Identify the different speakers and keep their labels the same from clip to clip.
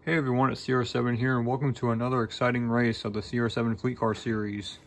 Speaker 1: Hey everyone, it's CR7 here, and welcome to another exciting race of the CR7 Fleet Car Series.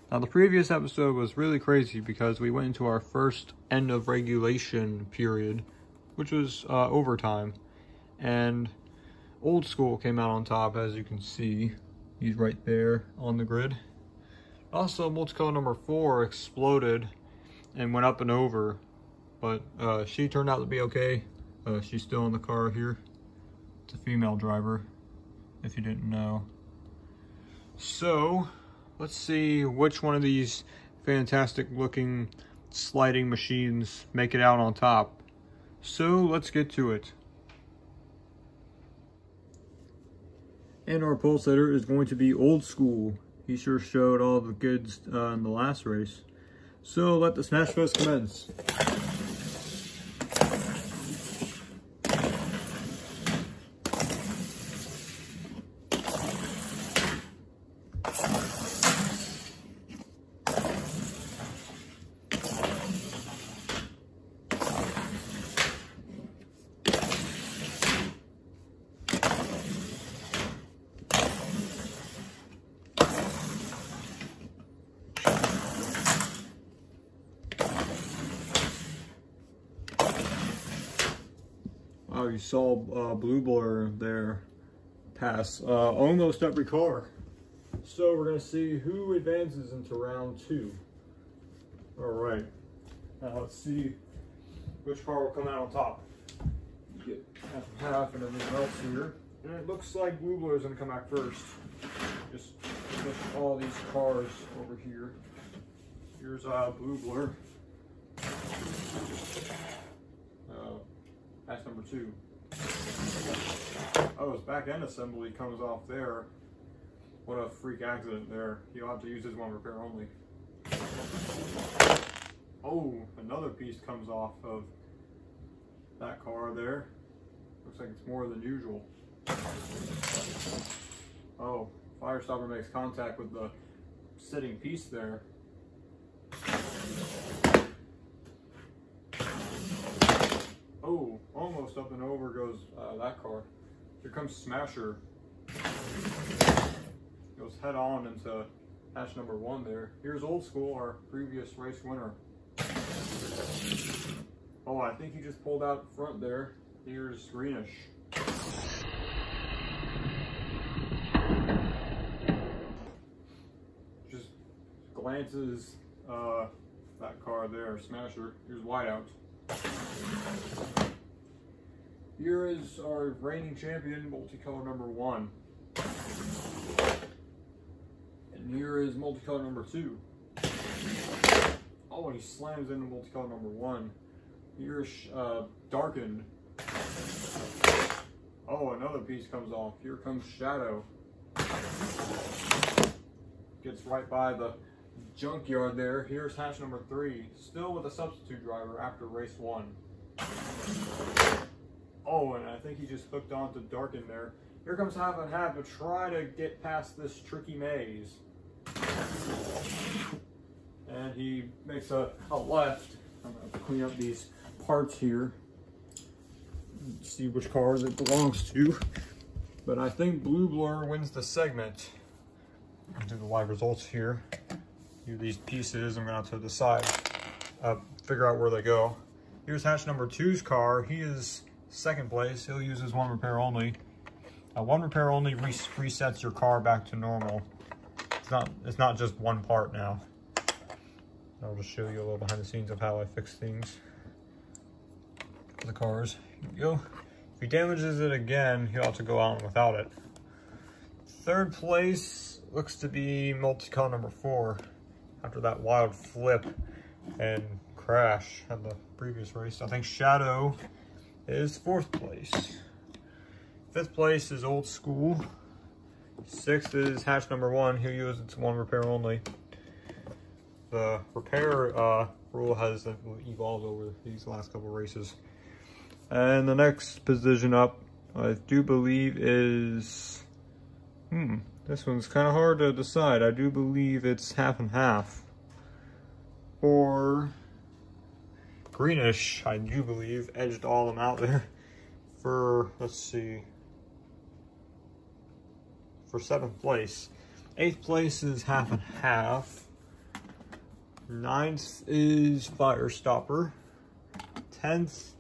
Speaker 1: Now, the previous episode was really crazy because we went into our first end of regulation period, which was overtime, and Old School came out on top, as you can see. He's right there on the grid. Also, multicolor number 4 exploded and went up and over, but she turned out to be okay. She's still in the car here. It's a female driver, if you didn't know. So, let's see which one of these fantastic looking sliding machines make it out on top. So, let's get to it. And our pole setter is going to be Old School. He sure showed all the goods in the last race. So, let the Smash Fest commence. Oh, you saw blue blur there pass almost every car. So we're gonna see who advances into round 2. All right, now let's see which car will come out on top. Get half and half and everything else here. And it looks like blue blur is gonna come back first. Just push all these cars over here. Here's blue blur. That's number 2. Oh, his back end assembly comes off there. What a freak accident there. You'll have to use this one repair only. Oh, another piece comes off of that car there. Looks like it's more than usual. Oh, fire stopper makes contact with the sitting piece there. Oh, almost up and over goes that car. Here comes Smasher. Goes head on into hatch number 1 there. Here's Old School, our previous race winner. Oh, I think he just pulled out front there. Here's Greenish. Just glances that car there, Smasher. Here's Whiteout. Here is our reigning champion, multicolor number 1. And here is multicolor number 2. Oh, and he slams into multicolor number 1. Here's darkened. Oh, another piece comes off. Here comes Shadow. Gets right by the junkyard there. Here's hatch number 3, still with a substitute driver after race 1. Oh, and I think he just hooked onto Darken there. Here comes half and half to try to get past this tricky maze. And he makes a left. I'm going to clean up these parts here. See which cars it belongs to. But I think Blue Blur wins the segment. I'll do the live results here. Do these pieces. I'm going to have to decide, figure out where they go. Here's hatch number 2's car. He is second place. He'll use his 1 repair only. 1 repair only resets your car back to normal. It's not just one part now. I'll just show you a little behind the scenes of how I fix things for the cars. Here we go. If he damages it again, he'll have to go out without it. Third place looks to be multicolor number 4 after that wild flip and crash at the previous race. I think Shadow is 4th place. 5th place is Old School. 6th is hatch number 1. He'll use its 1 repair only. The repair rule has evolved over these last couple races. And the next position up, I do believe is, this one's kind of hard to decide. I do believe it's half and half. Or Greenish, I do believe, edged all of them out there for, let's see, for 7th place. 8th place is half and half. 9th is Fire Stopper. 10th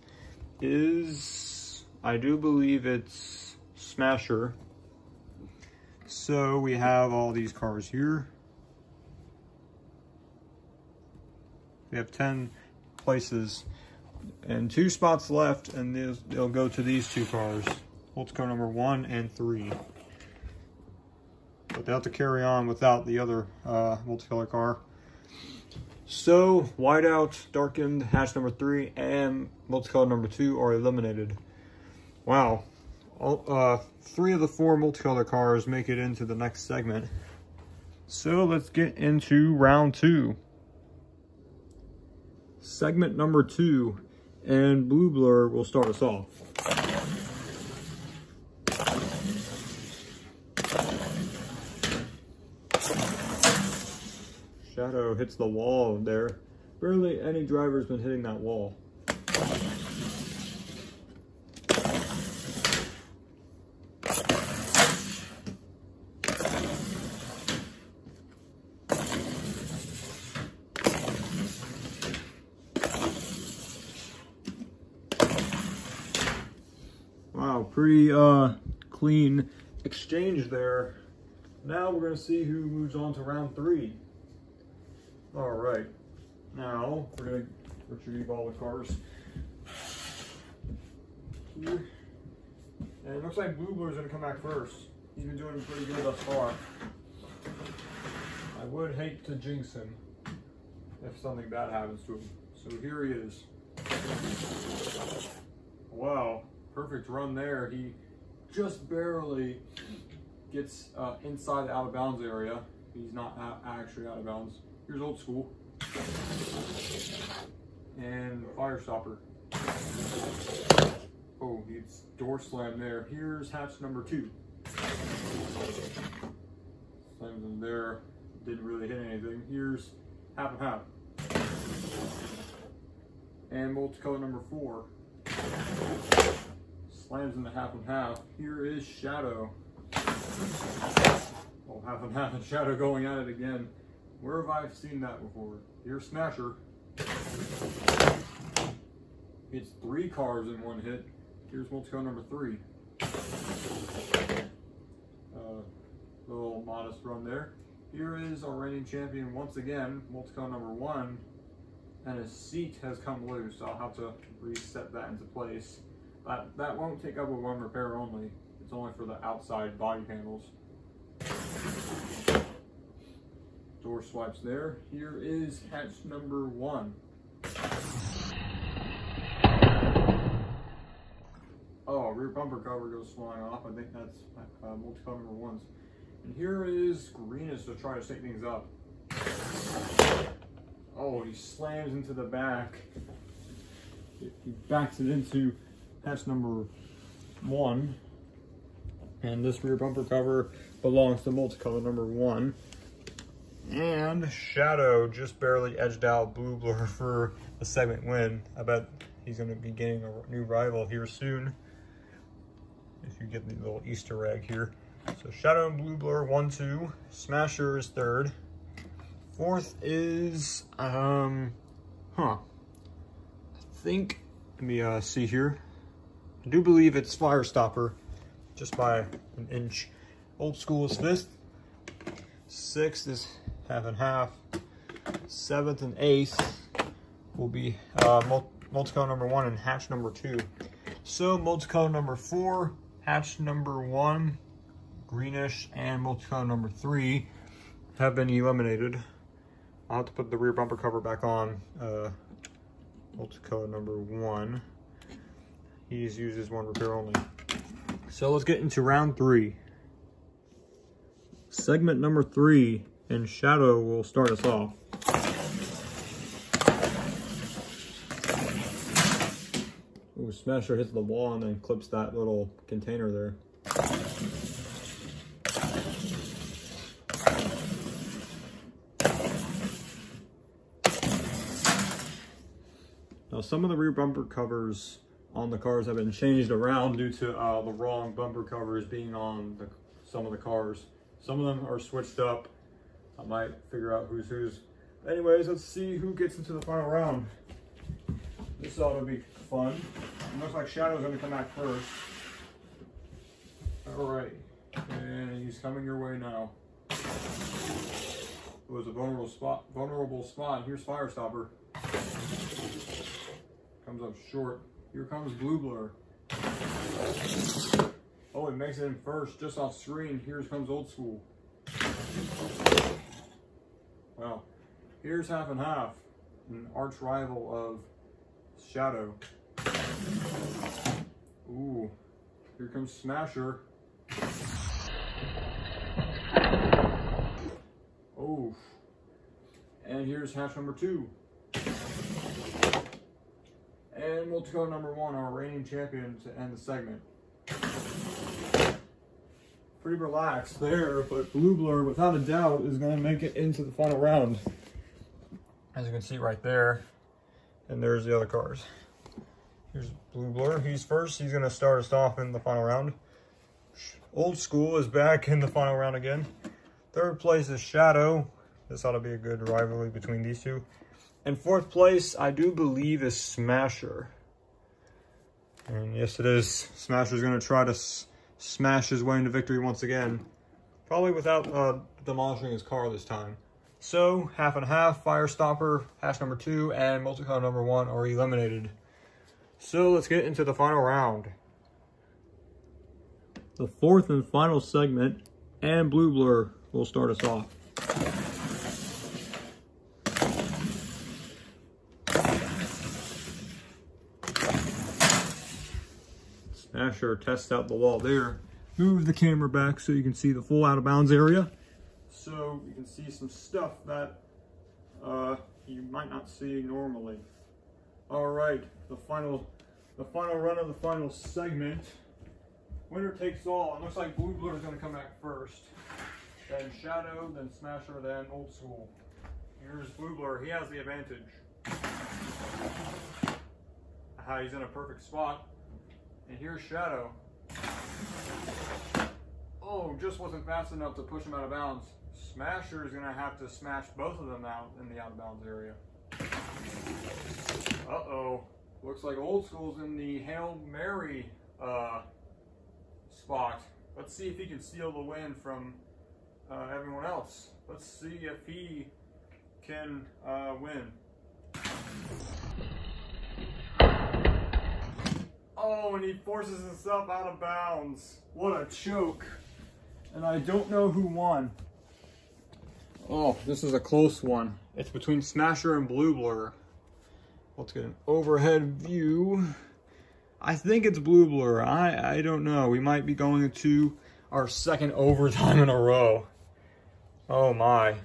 Speaker 1: is, I do believe it's Smasher. So we have all these cars here. We have 10 places and 2 spots left, and they'll go to these 2 cars, multi-car number 1 and 3. But they'll have to carry on without the other multicolor car. So whiteout, darkened, hatch number 3, and multicolor number 2 are eliminated. Wow. 3 of the 4 multicolor cars make it into the next segment. So let's get into round 2. Segment number 2, and Blue Blur will start us off. Shadow hits the wall there. Barely any driver's been hitting that wall. Wow, pretty clean exchange there. Now we're going to see who moves on to round 3. All right, now we're going to retrieve all the cars here. And it looks like Blue Blur's going to come back first. He's been doing pretty good thus far. I would hate to jinx him if something bad happens to him. So here he is. Wow. Perfect run there. He just barely gets inside the out of bounds area. He's not actually out of bounds. Here's Old School. And Fire Stopper. Oh, he's door slam there. Here's hatch number 2. Slams him there. Didn't really hit anything. Here's half and half. And multicolor number 4. Slams in the half and half. Here is Shadow. Oh, half and half and Shadow going at it again. Where have I seen that before? Here's Smasher. It's 3 cars in one hit. Here's multicolor number 3. Little modest run there. Here is our reigning champion once again, multicolor number 1. And his seat has come loose. I'll have to reset that into place. That won't take up with 1 repair only. It's only for the outside body panels. Door swipes there. Here is hatch number 1. Oh, rear bumper cover goes flying off. I think that's multicolor number 1's. And here is Greenish to try to shake things up. Oh, he slams into the back. He backs it into hatch number 1, and this rear bumper cover belongs to multicolor number 1. And Shadow just barely edged out Blue Blur for the segment win. I bet he's going to be getting a new rival here soon, if you get the little Easter egg here. So Shadow and Blue Blur 1-2. Smasher is 3rd. 4th is I think, let me see here. I do believe it's Fire Stopper, just by an inch. Old School is 5th. 6th is half and half. 7th and 8th will be multicolor number 1 and hatch number 2. So multicolor number 4, hatch number 1, Greenish, and multicolor number 3 have been eliminated. I'll have to put the rear bumper cover back on multicolor number 1. He's used his 1 repair only. So let's get into round 3. Segment number 3, and Shadow will start us off. Ooh, Smasher hits the wall and then clips that little container there. Now some of the rear bumper covers on the cars have been changed around due to the wrong bumper covers being on the some of the cars. Some of them are switched up. I might figure out who's whose. Anyways, let's see who gets into the final round. This ought to be fun. It looks like Shadow's gonna come back first. All right, and he's coming your way now. It was a vulnerable spot. Here's Firestopper. Comes up short. Here comes Blue Blur. Oh, it makes it in first, just off screen. Here comes Old School. Well, here's half and half, an arch rival of Shadow. Ooh, here comes Smasher. Oh, and here's hatch number 2. And multi-color number 1, our reigning champion to end the segment. Pretty relaxed there, but Blue Blur, without a doubt, is going to make it into the final round. As you can see right there, and there's the other cars. Here's Blue Blur, he's first, he's going to start us off in the final round. Old School is back in the final round again. Third place is Shadow. This ought to be a good rivalry between these two. And fourth place, I do believe, is Smasher. And yes, it is. Smasher's going to try to smash his way into victory once again. Probably without demolishing his car this time. So, half and half, Firestopper, hatch number 2, and multicolor number 1 are eliminated. So, let's get into the final round. The fourth and final segment, and Blue Blur will start us off. Smasher tests out the wall there. Move the camera back so you can see the full out of bounds area. So you can see some stuff that you might not see normally. All right, the final run of the final segment. Winner takes all. It looks like Blue Blur is going to come back first. Then Shadow, then Smasher, then Old School. Here's Blue Blur. He has the advantage. He's in a perfect spot. And here's Shadow. Oh, just wasn't fast enough to push him out of bounds. Smasher is going to have to smash both of them out in the out of bounds area. Uh-oh. Looks like Old School's in the Hail Mary spot. Let's see if he can steal the win from everyone else. Let's see if he can win. Oh, and he forces himself out of bounds. What a choke. And I don't know who won. Oh, this is a close one. It's between Smasher and Blue Blur. Let's get an overhead view. I think it's Blue Blur. I don't know. We might be going into our second overtime in a row. Oh my.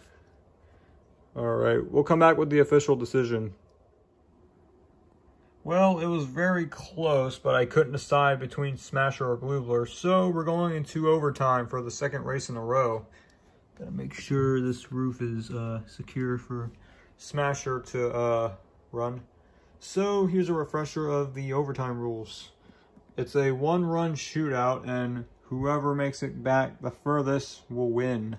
Speaker 1: All right, we'll come back with the official decision. Well, it was very close, but I couldn't decide between Smasher or Blue Blur, so we're going into overtime for the second race in a row. Gotta make sure this roof is secure for Smasher to run. So here's a refresher of the overtime rules. It's a one-run shootout, and whoever makes it back the furthest will win.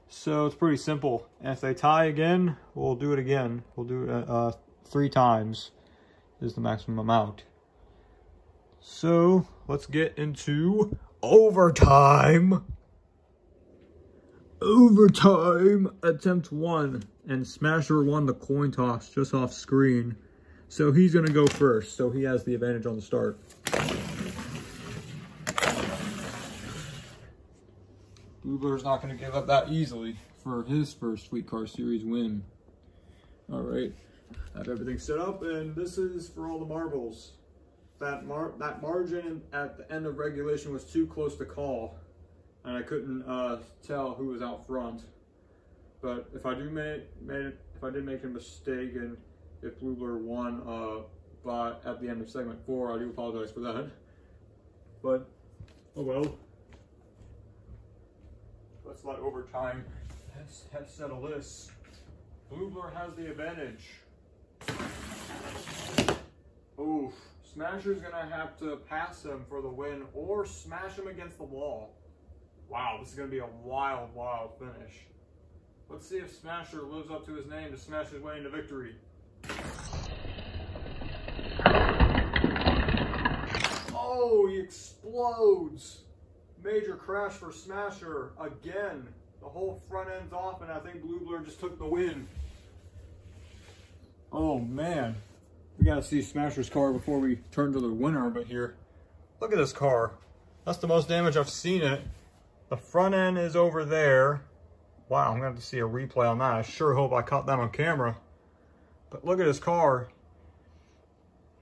Speaker 1: So it's pretty simple. And if they tie again, we'll do it again. We'll do it 3 times. Is the maximum amount. So let's get into overtime. Overtime attempt 1, and Smasher won the coin toss just off screen. So he's gonna go first, so he has the advantage on the start. Blue Blur's not gonna give up that easily for his first Sweet Car Series win. All right. I have everything set up, and this is for all the marbles. That margin at the end of regulation was too close to call, and I couldn't tell who was out front. But if I did make a mistake, and if Blue Blur won at the end of segment 4, I do apologize for that. But oh well. Let's let overtime settle this. Blue Blur has the advantage. Oof. Smasher's gonna have to pass him for the win or smash him against the wall. Wow, this is going to be a wild, wild finish. Let's see if Smasher lives up to his name to smash his way into victory. Oh, he explodes. Major crash for Smasher again. The whole front end's off, and I think Blue Blur just took the win. Oh man, we gotta see Smasher's car before we turn to the winner. But here, look at this car. That's the most damage I've seen it. The front end is over there. Wow, I'm gonna have to see a replay on that. I sure hope I caught that on camera. But look at his car.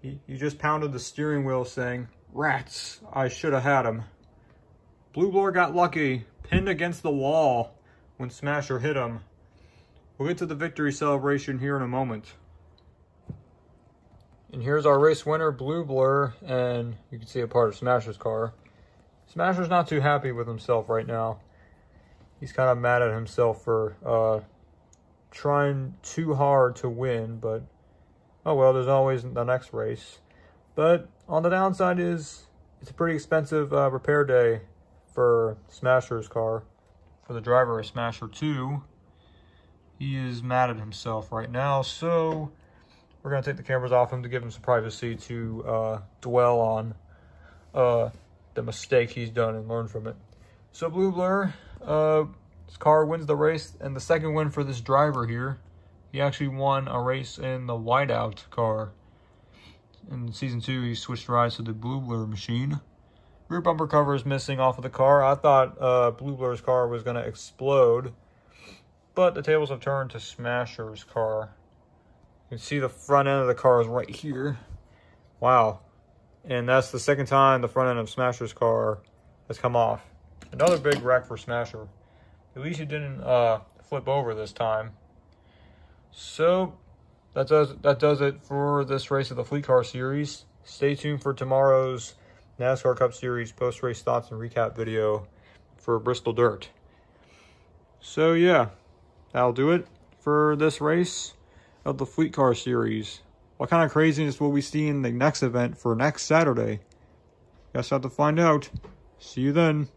Speaker 1: He just pounded the steering wheel saying, "Rats, I should have had him." Blue Blur got lucky, pinned against the wall when Smasher hit him. We'll get to the victory celebration here in a moment. And here's our race winner, Blue Blur, and you can see a part of Smasher's car. Smasher's not too happy with himself right now. He's kind of mad at himself for trying too hard to win, but oh well, there's always the next race. But on the downside is it's a pretty expensive repair day for Smasher's car. For the driver of Smasher 2, he is mad at himself right now, so we're going to take the cameras off him to give him some privacy to dwell on the mistake he's done and learn from it. So Blue Blur, his car wins the race, and the second win for this driver here. He actually won a race in the whiteout car. In Season 2, he switched rides to the Blue Blur machine. Rear bumper cover is missing off of the car. I thought Blue Blur's car was going to explode, but the tables have turned to Smasher's car. You can see the front end of the car is right here. Wow. And that's the second time the front end of Smasher's car has come off. Another big wreck for Smasher. At least he didn't flip over this time. So that does it for this race of the Fleet Car Series. Stay tuned for tomorrow's NASCAR Cup Series post-race thoughts and recap video for Bristol Dirt. So yeah, that'll do it for this race of the Fleet Car Series. What kind of craziness will we see in the next event for next Saturday? Guess I'll have to find out. See you then.